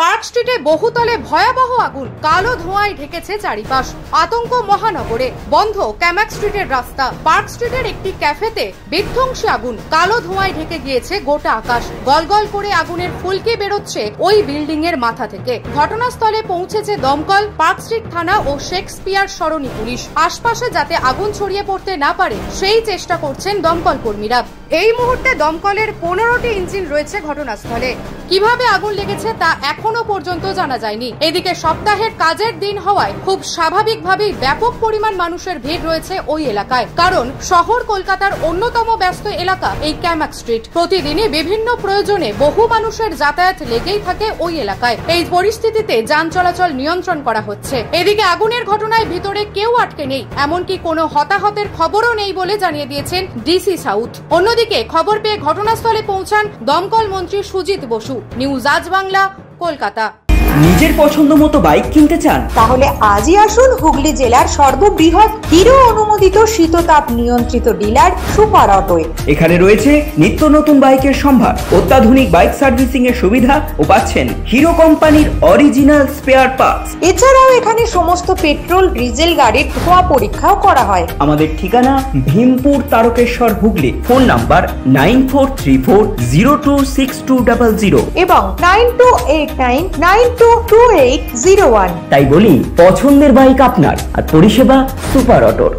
Park স্ট্রিটে বহুতলে ভয়াবহ আগুন, কালো ধোঁয়ায় ঢেকেছে চারিপাশ। আতঙ্ক মহানগরে, বন্ধ ক্যামাক স্ট্রিটের রাস্তা। পার্ক স্ট্রিটের একটি ক্যাফেতে বিধ্বংসী আগুন, কালো ধোঁয়ায় ঢেকে গিয়েছে গোটা আকাশ। গলগল করে আগুনের ফুলকি বেরোচ্ছে ওই বিল্ডিং এর মাথা থেকে। ঘটনাস্থলে পৌঁছেছে দমকল, পার্ক স্ট্রিট থানা ও শেক্সপিয়ার সরণি পুলিশ। আশপাশে যাতে আগুন ছড়িয়ে পড়তে না পারে সেই চেষ্টা করছেন দমকল কর্মীরা। এই মুহূর্তে দমকলের 15টি ইঞ্জিন রয়েছে ঘটনাস্থলে। কিভাবে আগুন লেগেছে তা এখনো পর্যন্ত জানা যায়নি। এদিকে সপ্তাহের কাজের দিন হওয়ায় খুব স্বাভাবিকভাবেই ব্যাপক পরিমাণ মানুষের ভিড় রয়েছে ওই এলাকায়, কারণ শহর কলকাতার অন্যতম ব্যস্ত এলাকা এই ক্যামাক স্ট্রিট। প্রতিদিনই বিভিন্ন প্রয়োজনে বহু মানুষের যাতায়াত লেগেই থাকে ওই এলাকায়। এই পরিস্থিতিতে যান চলাচল নিয়ন্ত্রণ করা হচ্ছে। এদিকে আগুনের ঘটনায় ভিতরে কেউ আটকে নেই, এমনকি কোনো হতাহতের খবরও নেই বলে জানিয়ে দিয়েছেন ডিসি সাউথ। অন্যদিকে খবর পেয়ে ঘটনাস্থলে পৌঁছান দমকল মন্ত্রী সুজিত বসু। নিউজ আজ বাংলা, কলকাতা। নিজের পছন্দ মতো বাইক কিনতে চান? তাহলে আজই আসুন হুগলি জেলার সর্ববৃহৎ হিরো অনুমোদিত শীততাপ নিয়ন্ত্রিত ডিলার সুপার অটোয়। এখানে রয়েছে নিত্য নতুন বাইকের সম্ভার, অত্যাধুনিক বাইক সার্ভিসিং এর সুবিধা ও পাচ্ছেন হিরো কোম্পানির অরিজিনাল স্পেয়ার পার্টস। এছাড়াও এখানে সমস্ত পেট্রোল ডিজেল গাড়ির ধোঁয়া পরীক্ষাও করা হয়। আমাদের ঠিকানা ভীমপুর, তারকেশ্বর, হুগলি। ফোন নাম্বার 9434026200 এবং 9289922801। তাই বলি, পছন্দের বাইক আপনার আর পরিষেবা সুপার অটোর।